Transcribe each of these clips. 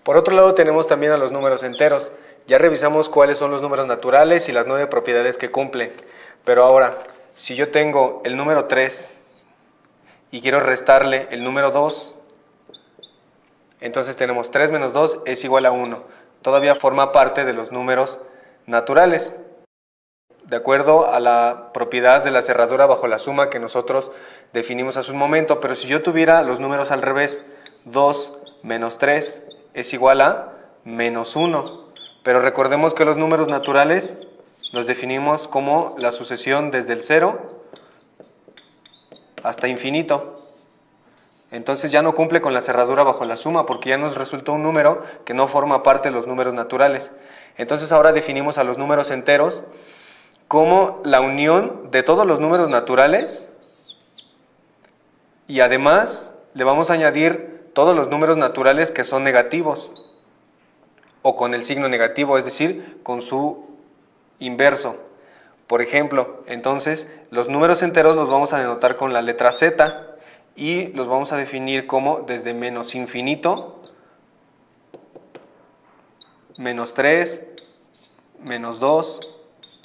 Por otro lado tenemos también a los números enteros. Ya revisamos cuáles son los números naturales y las 9 propiedades que cumplen. Pero ahora, si yo tengo el número 3 y quiero restarle el número 2, entonces tenemos 3 menos 2 es igual a 1. Todavía forma parte de los números naturales, de acuerdo a la propiedad de la cerradura bajo la suma que nosotros definimos hace un momento. Pero si yo tuviera los números al revés, 2 menos 3 es igual a menos 1. Pero recordemos que los números naturales los definimos como la sucesión desde el 0 hasta infinito. Entonces ya no cumple con la cerradura bajo la suma porque ya nos resultó un número que no forma parte de los números naturales. Entonces ahora definimos a los números enteros como la unión de todos los números naturales y además le vamos a añadir todos los números naturales que son negativos o con el signo negativo, es decir, con su inverso. Por ejemplo, entonces los números enteros los vamos a denotar con la letra Z y los vamos a definir como desde menos infinito, menos 3, menos 2,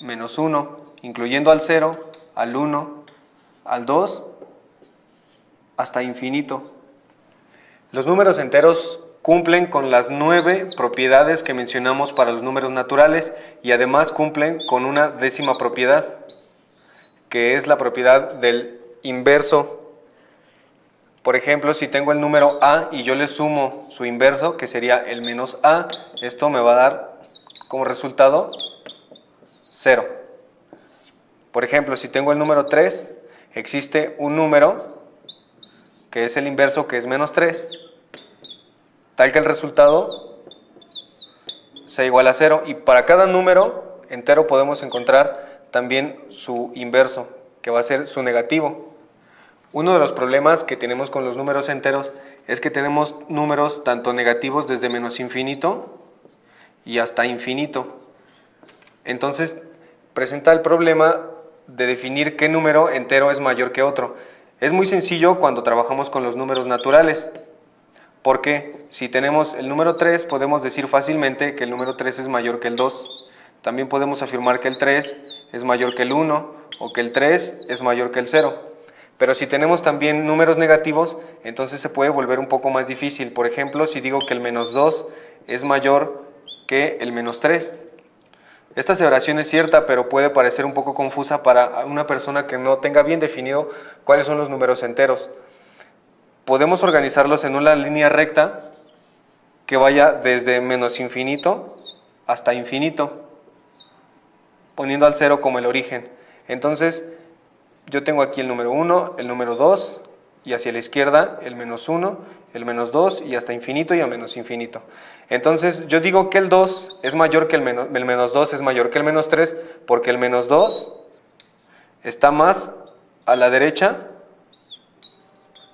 menos 1, incluyendo al 0, al 1, al 2, hasta infinito. Los números enteros cumplen con las 9 propiedades que mencionamos para los números naturales y además cumplen con una décima propiedad, que es la propiedad del inverso. Por ejemplo, si tengo el número a y yo le sumo su inverso, que sería el menos a, esto me va a dar como resultado 0. Por ejemplo, si tengo el número 3, existe un número que es el inverso, que es menos 3, tal que el resultado sea igual a 0. Y para cada número entero podemos encontrar también su inverso, que va a ser su negativo. Uno de los problemas que tenemos con los números enteros es que tenemos números tanto negativos desde menos infinito y hasta infinito. Entonces presenta el problema de definir qué número entero es mayor que otro. Es muy sencillo cuando trabajamos con los números naturales, porque si tenemos el número 3 podemos decir fácilmente que el número 3 es mayor que el 2. También podemos afirmar que el 3 es mayor que el 1 o que el 3 es mayor que el 0. Pero si tenemos también números negativos, entonces se puede volver un poco más difícil. Por ejemplo, si digo que el menos 2 es mayor que el menos 3. Esta aseveración es cierta, pero puede parecer un poco confusa para una persona que no tenga bien definido cuáles son los números enteros. Podemos organizarlos en una línea recta que vaya desde menos infinito hasta infinito, poniendo al 0 como el origen. Entonces, yo tengo aquí el número 1, el número 2 y hacia la izquierda el menos 1, el menos 2 y hasta infinito y a menos infinito. Entonces yo digo que el 2 es mayor que el menos 2 es mayor que el menos 3 porque el menos 2 está más a la derecha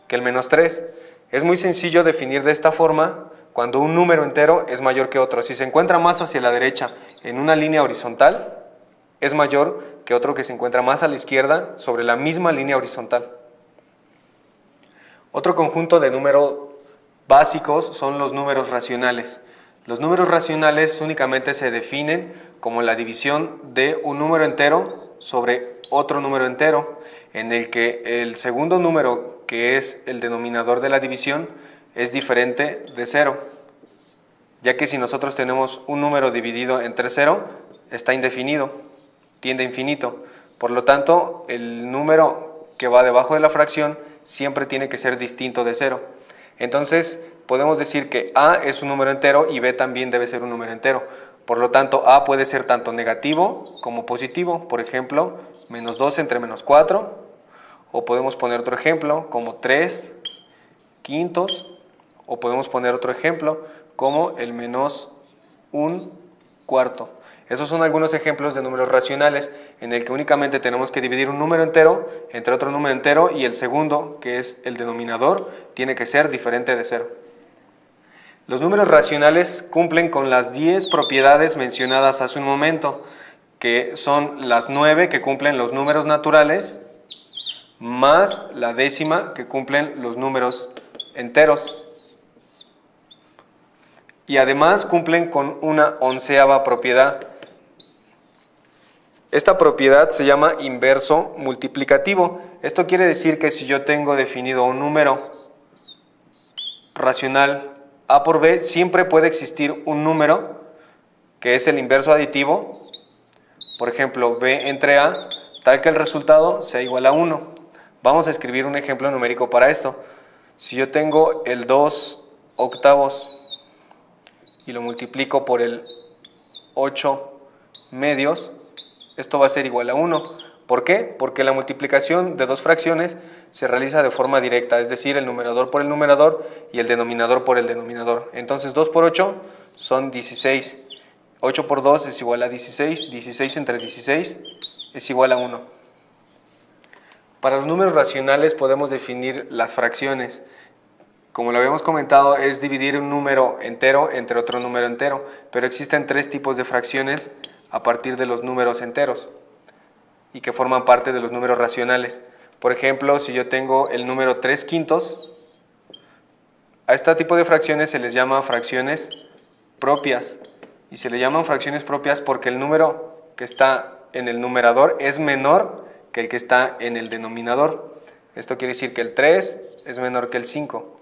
que el menos 3. Es muy sencillo definir de esta forma cuando un número entero es mayor que otro. Si se encuentra más hacia la derecha en una línea horizontal, es mayor que otro que se encuentra más a la izquierda sobre la misma línea horizontal. Otro conjunto de números básicos son los números racionales. Los números racionales únicamente se definen como la división de un número entero sobre otro número entero, en el que el segundo número, que es el denominador de la división, es diferente de 0, ya que si nosotros tenemos un número dividido entre 0, está indefinido, tiende a infinito. Por lo tanto, el número que va debajo de la fracción siempre tiene que ser distinto de 0. Entonces, podemos decir que A es un número entero y B también debe ser un número entero. Por lo tanto, A puede ser tanto negativo como positivo. Por ejemplo, menos 2 entre menos 4. O podemos poner otro ejemplo como 3 quintos. O podemos poner otro ejemplo como el menos 1 cuarto. Esos son algunos ejemplos de números racionales en el que únicamente tenemos que dividir un número entero entre otro número entero y el segundo, que es el denominador, tiene que ser diferente de 0. Los números racionales cumplen con las 10 propiedades mencionadas hace un momento, que son las 9 que cumplen los números naturales, más la décima que cumplen los números enteros. y además cumplen con una 11ª propiedad. Esta propiedad se llama inverso multiplicativo. Esto quiere decir que si yo tengo definido un número racional a por b, siempre puede existir un número que es el inverso aditivo, por ejemplo b entre a, tal que el resultado sea igual a 1. Vamos a escribir un ejemplo numérico para esto. Si yo tengo el 2/8 y lo multiplico por el 8/2, esto va a ser igual a 1. ¿Por qué? Porque la multiplicación de dos fracciones se realiza de forma directa, es decir, el numerador por el numerador y el denominador por el denominador. Entonces 2 por 8 son 16, 8 por 2 es igual a 16, 16 entre 16 es igual a 1. Para los números racionales podemos definir las fracciones. Como lo habíamos comentado, es dividir un número entero entre otro número entero, pero existen tres tipos de fracciones a partir de los números enteros y que forman parte de los números racionales. Por ejemplo, si yo tengo el número 3/5, a este tipo de fracciones se les llama fracciones propias, y se le llaman fracciones propias porque el número que está en el numerador es menor que el que está en el denominador. Esto quiere decir que el 3 es menor que el 5.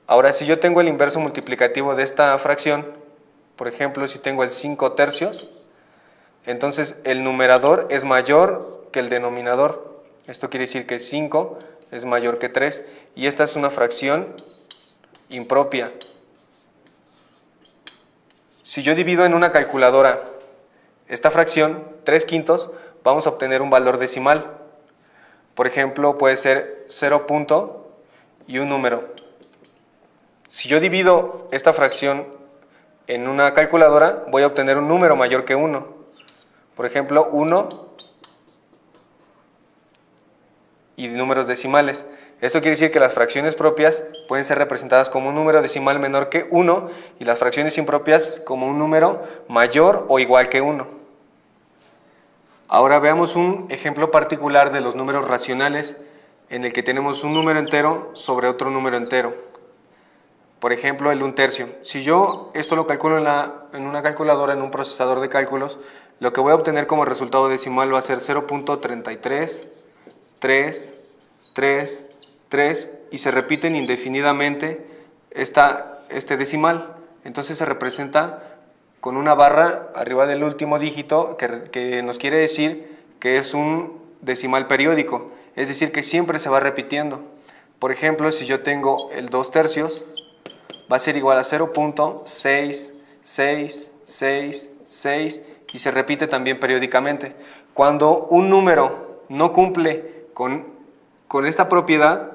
Ahora, si yo tengo el inverso multiplicativo de esta fracción, por ejemplo, si tengo el 5/3, entonces el numerador es mayor que el denominador. Esto quiere decir que 5 es mayor que 3, y esta es una fracción impropia. Si yo divido en una calculadora esta fracción, 3/5, vamos a obtener un valor decimal. Por ejemplo, puede ser 0 punto y un número. Si yo divido esta fracción en una calculadora, voy a obtener un número mayor que 1. Por ejemplo, 1 y números decimales. Esto quiere decir que las fracciones propias pueden ser representadas como un número decimal menor que 1 y las fracciones impropias como un número mayor o igual que 1. Ahora veamos un ejemplo particular de los números racionales en el que tenemos un número entero sobre otro número entero. Por ejemplo, el 1/3. Si yo esto lo calculo en una calculadora, en un procesador de cálculos, lo que voy a obtener como resultado decimal va a ser 0.33, 3, 3, 3, y se repiten indefinidamente este decimal. Entonces se representa con una barra arriba del último dígito que nos quiere decir que es un decimal periódico, es decir, que siempre se va repitiendo. Por ejemplo, si yo tengo el 2/3, va a ser igual a 0.66666, y se repite también periódicamente. Cuando un número no cumple con esta propiedad,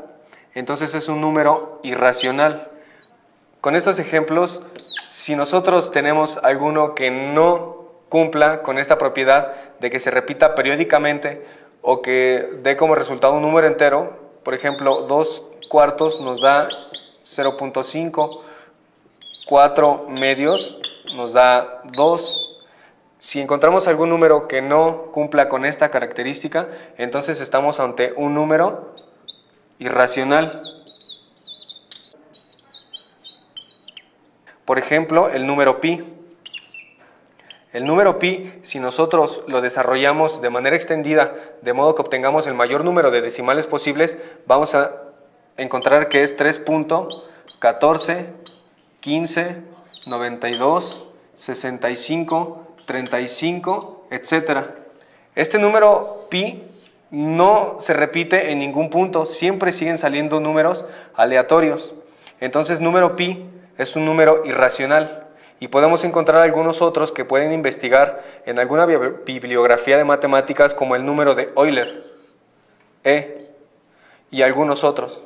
entonces es un número irracional. Con estos ejemplos, si nosotros tenemos alguno que no cumpla con esta propiedad de que se repita periódicamente o que dé como resultado un número entero, por ejemplo, 2/4 nos da 0.5, 4/2 nos da 2. Si encontramos algún número que no cumpla con esta característica, entonces estamos ante un número irracional. Por ejemplo, el número pi. El número pi, si nosotros lo desarrollamos de manera extendida, de modo que obtengamos el mayor número de decimales posibles, vamos a encontrar que es 3.14, 15, 92, 65, 35, etc. Este número pi no se repite en ningún punto, siempre siguen saliendo números aleatorios. Entonces, número pi es un número irracional, y podemos encontrar algunos otros que pueden investigar en alguna bibliografía de matemáticas, como el número de Euler, y algunos otros.